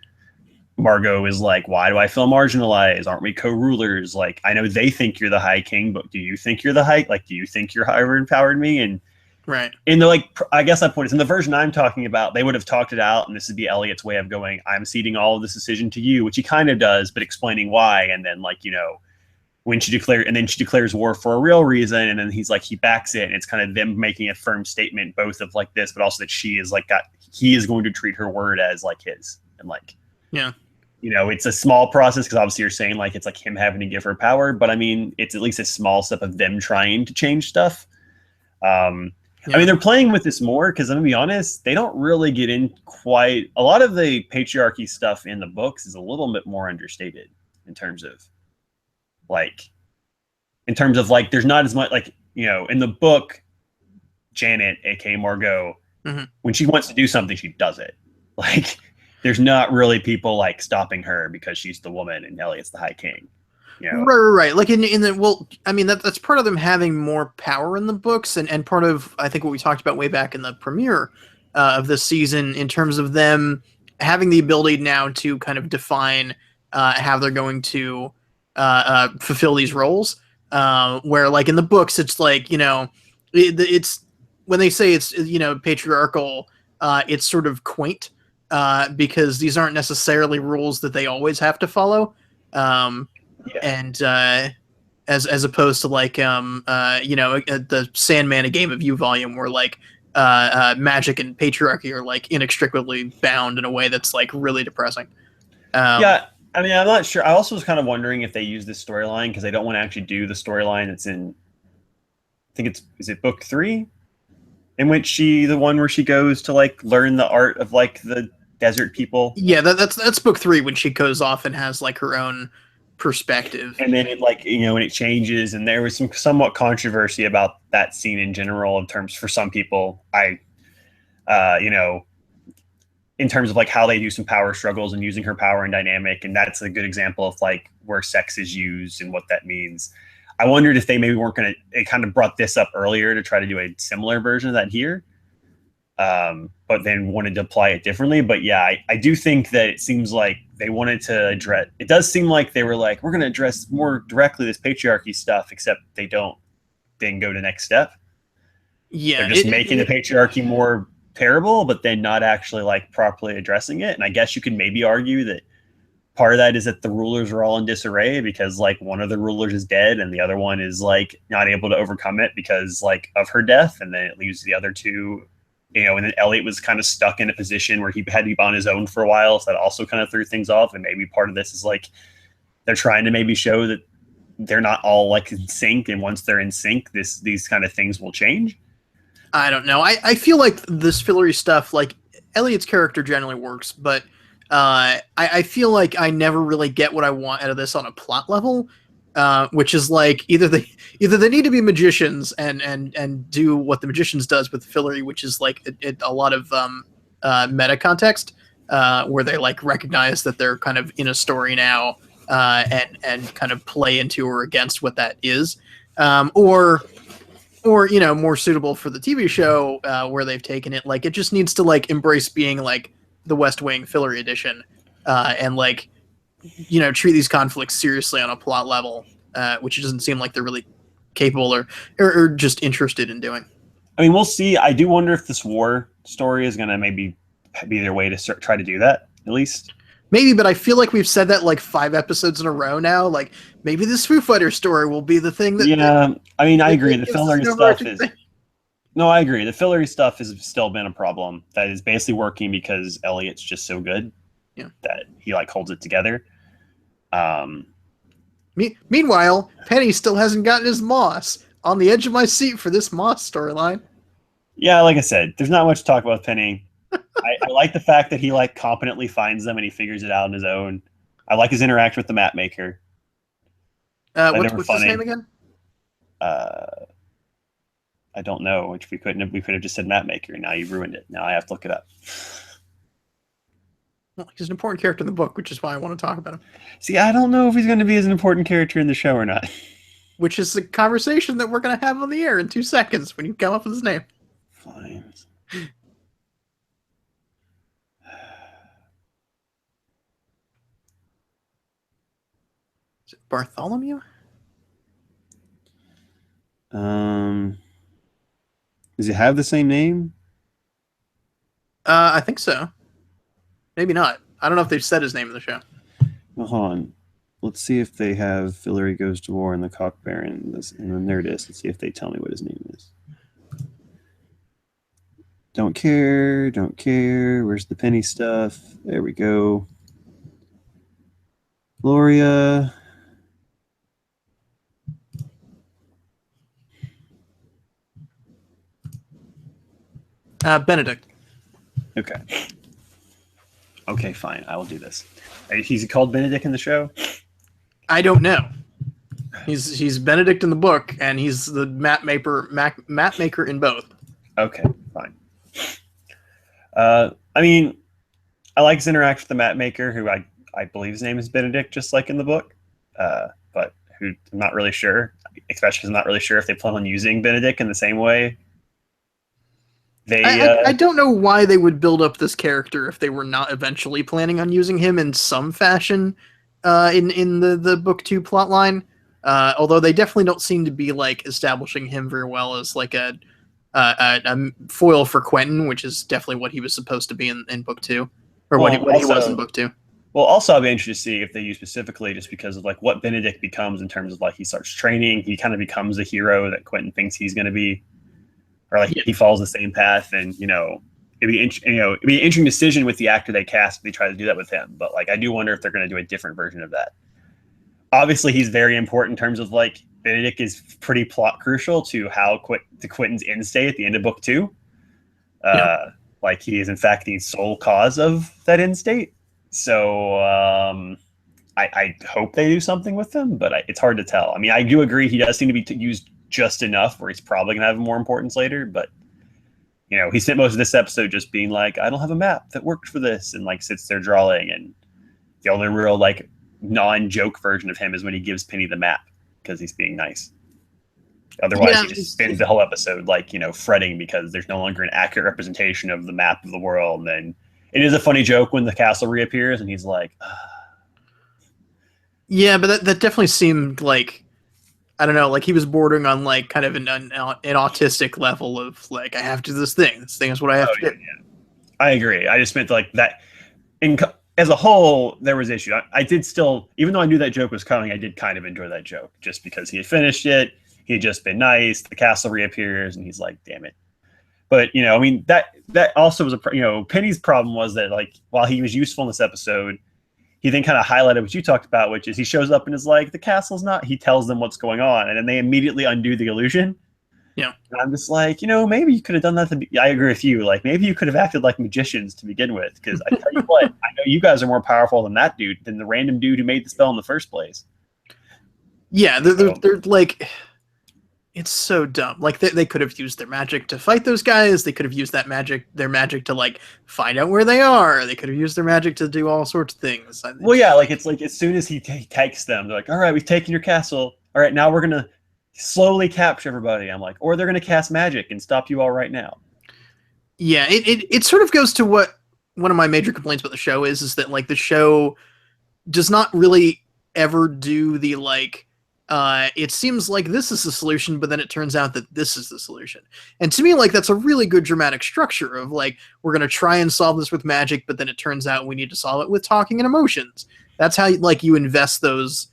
Margot is like, why do I feel marginalized? Aren't we co-rulers? Like, I know they think you're the High King, but do you think you're the High? Like, do you think you're higher empowered me? And
Right.
in the like, I guess that point is in the version I'm talking about, they would have talked it out, and this would be Elliot's way of going, I'm ceding all of this decision to you, which he kind of does, but explaining why. And then like, you know, when she declares war for a real reason, and then he's like, he backs it, and it's kind of them making a firm statement, both of like this, but also that she is like he is going to treat her word as like his, and like,
yeah,
you know, it's a small process because obviously you're saying like it's like him having to give her power, but I mean, it's at least a small step of them trying to change stuff. I mean, they're playing with this more because I'm gonna be honest, they don't really get in quite a lot of the patriarchy stuff in the books is a little bit more understated in terms of like there's not as much like, you know, in the book, Janet, aka Margot, when she wants to do something, she does it. Like, there's not really people like stopping her because she's the woman and Elliot's the High King. You know?
Right. Like in the well, I mean that's part of them having more power in the books, and part of I think what we talked about way back in the premiere of this season in terms of them having the ability now to kind of define how they're going to fulfill these roles. Where like in the books, it's like, you know, it's when they say it's, you know, patriarchal, it's sort of quaint because these aren't necessarily rules that they always have to follow. And as opposed to like you know, the Sandman, a Game of You volume, where like magic and patriarchy are like inextricably bound in a way that's like really depressing.
Yeah, I mean, I'm not sure. I also was kind of wondering if they use this storyline because they don't want to actually do the storyline that's in. I think is it book 3, in which the one where she goes to like learn the art of like the desert people.
Yeah, that's book 3 when she goes off and has like her own perspective.
And then it like, you know, and it changes, and there was some somewhat controversy about that scene in general in terms for some people. You know, in terms of like how they do some power struggles and using her power and dynamic, and that's a good example of like where sex is used and what that means. I wondered if they maybe weren't going to. It kind of brought this up earlier to try to do a similar version of that here, but then wanted to apply it differently. But yeah, I do think that it seems like they wanted to address. It does seem like they were like, we're going to address more directly this patriarchy stuff, except they don't then go to next step.
Yeah,
they're just making the patriarchy more terrible, but then not actually like properly addressing it. And I guess you could maybe argue that part of that is that the rulers are all in disarray because like one of the rulers is dead and the other one is like not able to overcome it because like of her death, and then it leaves the other two, you know, and then Elliot was kind of stuck in a position where he had to be on his own for a while, so that also kind of threw things off. And maybe part of this is like they're trying to maybe show that they're not all like in sync, and once they're in sync, these kind of things will change.
I don't know. I feel like this Fillory stuff, like Elliot's character generally works, but I feel like I never really get what I want out of this on a plot level, which is like either they need to be magicians and do what the Magicians does with Fillory, which is like a lot of meta context, where they like recognize that they're kind of in a story now, and kind of play into or against what that is, or you know, more suitable for the TV show, where they've taken it like it just needs to like embrace being like the West Wing Fillory edition, and like, you know, treat these conflicts seriously on a plot level, which it doesn't seem like they're really capable or just interested in doing.
I mean, we'll see. I do wonder if this war story is going to maybe be their way to try to do that, at least.
Maybe, but I feel like we've said that like 5 episodes in a row now. Like maybe this Foo Fighter story will be the thing that.
Yeah, I mean, I agree. The Fillory stuff is. No, I agree. The Fillory stuff has still been a problem. That is basically working because Elliot's just so good,
yeah,
that he like holds it together.
Meanwhile, Penny still hasn't gotten his moss. On the edge of my seat for this moss storyline.
Yeah, like I said, there's not much to talk about Penny. I like the fact that he like competently finds them and he figures it out on his own. I like his interaction with the map maker.
What's his name again?
I don't know, which we could have just said map maker. Now you've ruined it. Now I have to look it up.
Well, he's an important character in the book, which is why I want to talk about him.
See, I don't know if he's going to be as an important character in the show or not.
Which is the conversation that we're going to have on the air in 2 seconds when you come up with his name.
Fine.
Bartholomew?
Does he have the same name?
I think so. Maybe not. I don't know if they've said his name in the show.
Well, hold on. Let's see if they have Fillory goes to war in the Cock Barrens, and then there it is. Let's see if they tell me what his name is. Don't care, don't care. Where's the penny stuff? There we go. Gloria.
Benedict.
Okay. Okay, fine. I will do this. He's called Benedict in the show?
I don't know. He's Benedict in the book, and he's the map maker in both.
Okay, fine. I mean, I like his interaction with the map maker, who I believe his name is Benedict, just like in the book, but who I'm not really sure, especially because I'm not really sure if they plan on using Benedict in the same way.
I don't know why they would build up this character if they were not eventually planning on using him in some fashion in the book 2 plotline. Although they definitely don't seem to be like establishing him very well as like a foil for Quentin, which is definitely what he was supposed to be in book 2, or what he was in book 2.
Well, also I'll be interested to see if they use specifically just because of like what Benedict becomes in terms of like he starts training, he kind of becomes the hero that Quentin thinks he's going to be, or like he follows the same path, and it'd be an interesting decision with the actor they cast if they try to do that with him. But like I do wonder if they're going to do a different version of that. Obviously, he's very important in terms of like Benedict is pretty plot crucial to how Quentin's end state at the end of book 2. Like he is in fact the sole cause of that end state. So I hope they do something with him, but it's hard to tell. I mean, I do agree he does seem to be used just enough where he's probably going to have more importance later. But he spent most of this episode just being like, I don't have a map that worked for this, and like sits there drawing. And the only real like non-joke version of him is when he gives Penny the map because he's being nice. Otherwise, he just spends the whole episode like fretting because there's no longer an accurate representation of the map of the world. And then it is a funny joke when the castle reappears, and he's like,
yeah, but that definitely seemed like, I don't know, like he was bordering on like kind of an autistic level of like, I have to do this thing. This thing is what I have to do.
Yeah. I agree. I just meant like that. As a whole, there was issue. I did still, even though I knew that joke was coming, I did kind of enjoy that joke just because he had finished it. He had just been nice. The castle reappears, and he's like, "Damn it!" But I mean, that also was Penny's problem was that like while he was useful in this episode, he then kind of highlighted what you talked about, which is he shows up and is like, the castle's not. He tells them what's going on, and then they immediately undo the illusion.
Yeah,
and I'm just like, maybe you could have done that. I agree with you. Like maybe you could have acted like magicians to begin with, because I tell you what, I know you guys are more powerful than that dude, than the random dude who made the spell in the first place.
Yeah, they're like, it's so dumb. Like they could have used their magic to fight those guys. They could have used their magic to like find out where they are. They could have used their magic to do all sorts of things.
Well, yeah, like it's like as soon as he takes them, they're like, all right, we've taken your castle. All right, now we're gonna slowly capture everybody. I'm like, or they're gonna cast magic and stop you all right now.
Yeah, it sort of goes to what one of my major complaints about the show is that like the show does not really ever do the like, it seems like this is the solution, but then it turns out that this is the solution. And to me, like that's a really good dramatic structure of like, we're going to try and solve this with magic, but then it turns out we need to solve it with talking and emotions. That's how like you invest those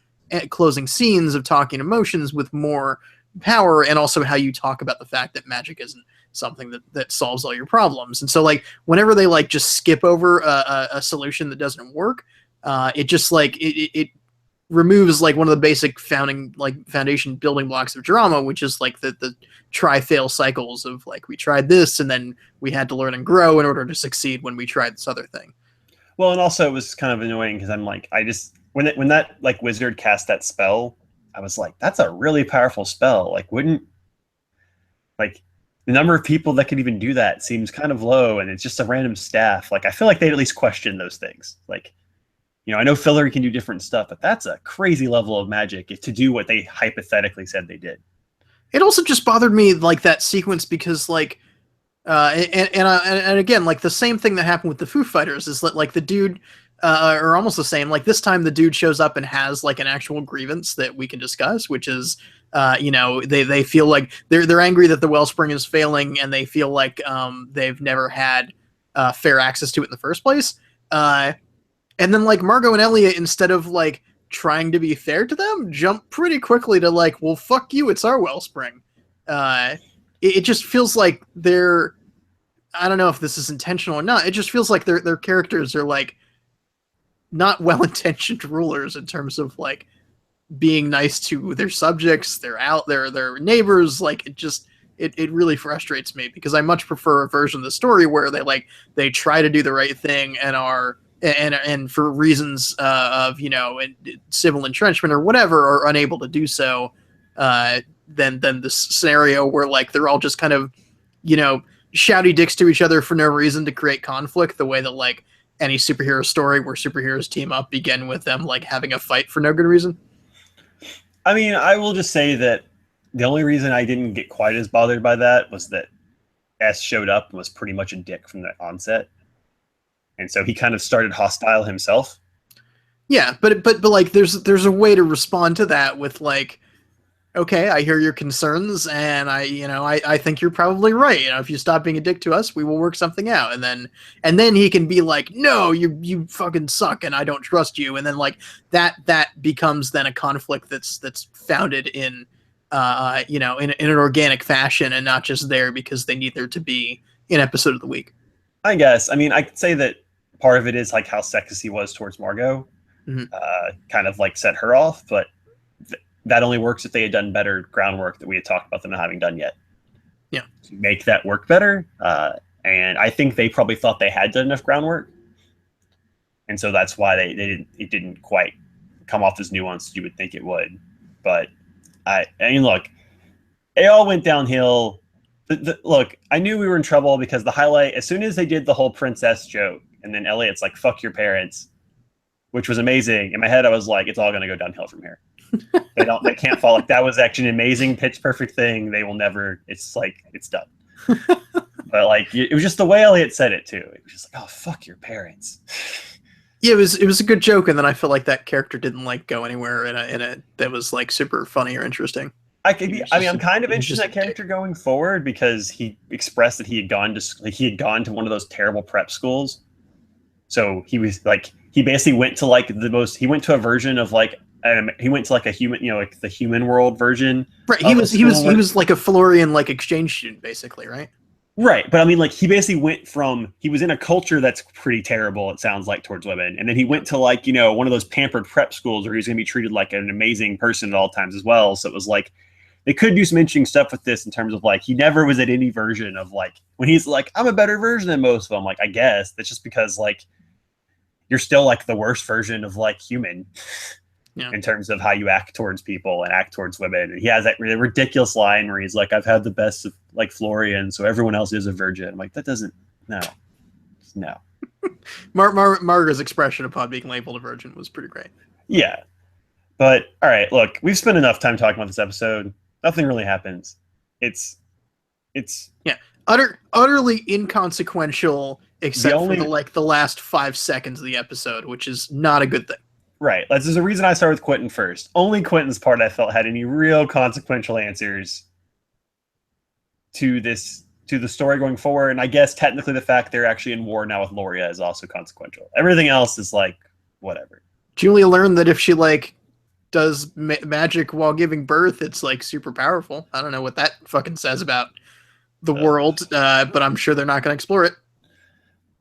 closing scenes of talking emotions with more power, and also how you talk about the fact that magic isn't something that solves all your problems. And so like whenever they like just skip over a solution that doesn't work, it just like it removes like one of the basic foundation building blocks of drama, which is like the try-fail cycles of like, we tried this and then we had to learn and grow in order to succeed when we tried this other thing.
Well, and also it was kind of annoying because I'm like, I just when that like wizard cast that spell, I was like, that's a really powerful spell. Like, wouldn't like the number of people that could even do that seems kind of low, and it's just a random staff. Like, I feel like they'd at least question those things. Like, I know Fillory can do different stuff, but that's a crazy level of magic to do what they hypothetically said they did.
It also just bothered me like that sequence because like, and again, like the same thing that happened with the Foo Fighters is that like the dude or almost the same. Like this time, the dude shows up and has like an actual grievance that we can discuss, which is, they feel like they're angry that the wellspring is failing, and they feel like they've never had fair access to it in the first place. And then like Margot and Elliot, instead of like trying to be fair to them, jump pretty quickly to like, well, fuck you, it's our wellspring. It just feels like they're. I don't know if this is intentional or not. It just feels like their characters are like not well-intentioned rulers in terms of like being nice to their subjects, their neighbors. Like it really frustrates me because I much prefer a version of the story where they try to do the right thing and are and for reasons of civil entrenchment or whatever are unable to do so. Than this scenario where like they're all just kind of shouty dicks to each other for no reason to create conflict, the way that like any superhero story where superheroes team up begin with them like having a fight for no good reason.
I mean, I will just say that the only reason I didn't get quite as bothered by that was that S showed up and was pretty much a dick from the onset. And so he kind of started hostile himself.
Yeah, but like there's a way to respond to that with like, okay, I hear your concerns, and I think you're probably right. If you stop being a dick to us, we will work something out. And then he can be like, no, you fucking suck, and I don't trust you. And then like that becomes then a conflict that's founded in in an organic fashion and not just there because they need there to be an episode of the week.
I guess. I mean, I could say that part of it is like how sexist he was towards Margot, kind of like set her off, but that only works if they had done better groundwork that we had talked about them not having done yet.
Yeah.
To make that work better. And I think they probably thought they had done enough groundwork. And so that's why it didn't quite come off as nuanced as you would think it would. But I mean, look, it all went downhill. Look, I knew we were in trouble because the highlight, as soon as they did the whole princess joke, and then Elliot's like, fuck your parents, which was amazing. In my head, I was like, it's all going to go downhill from here. They can't fall. Like that was actually an amazing pitch perfect thing. They will never, it's like, it's done. But like, it was just the way Elliot said it too. It was just like, oh, fuck your parents.
Yeah, it was a good joke. And then I feel like that character didn't like go anywhere in a that was like super funny or interesting.
I'm kind of interested in that character going forward because he expressed that he had gone to one of those terrible prep schools. So he was like, he basically went to like he went to a version of like, he went to like a human, like the human world version.
Right. He was like a Fillorian like exchange student, basically, right?
Right. But I mean, like he basically he was in a culture that's pretty terrible, it sounds like, towards women. And then he went to like, one of those pampered prep schools where he was going to be treated like an amazing person at all times as well. So it was like, they could do some interesting stuff with this in terms of like, he never was at any version of like, when he's like, I'm a better version than most of them. Like, I guess that's just because like, you're still like the worst version of like human. Yeah. In terms of how you act towards people and act towards women. And he has that really ridiculous line where he's like, I've had the best of like Florian, so everyone else is a virgin. I'm like, that doesn't, no.
Margaret's expression upon being labeled a virgin was pretty great.
Yeah. But all right, look, we've spent enough time talking about this episode. Nothing really happens. It's
yeah, utterly inconsequential except for the last 5 seconds of the episode, which is not a good thing.
Right. There's a reason I started with Quentin first. Only Quentin's part I felt had any real consequential answers to the story going forward. And I guess technically the fact they're actually in war now with Loria is also consequential. Everything else is like, whatever.
Julia learned that if she like does magic while giving birth, it's like super powerful. I don't know what that fucking says about the world, but I'm sure they're not going to explore it.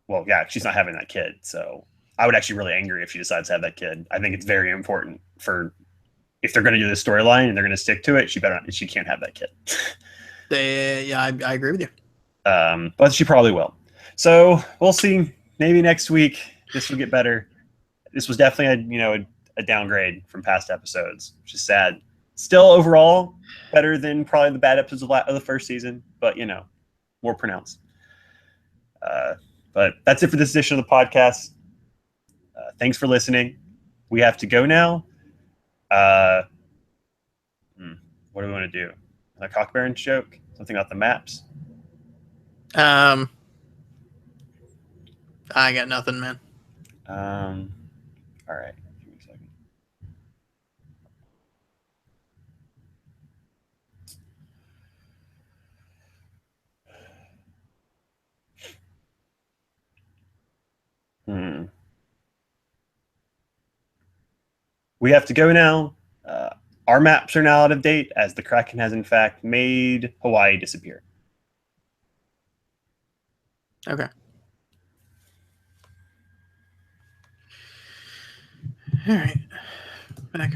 Well, yeah, she's not having that kid, so I would actually really angry if she decides to have that kid. I think it's very important if they're going to do this storyline and they're going to stick to it, she can't have that kid.
I agree with you.
But she probably will. So we'll see. Maybe next week this will get better. This was definitely a downgrade from past episodes, which is sad. Still overall better than probably the bad episodes of the first season, but more pronounced. But that's it for this edition of the podcast. Thanks for listening. We have to go now. What do we want to do? A Cock Barrens joke? Something about the maps?
I got nothing, man.
All right. Give me a second. We have to go now. Our maps are now out of date, as the Kraken has in fact made Hawaii disappear.
Okay. All right. Back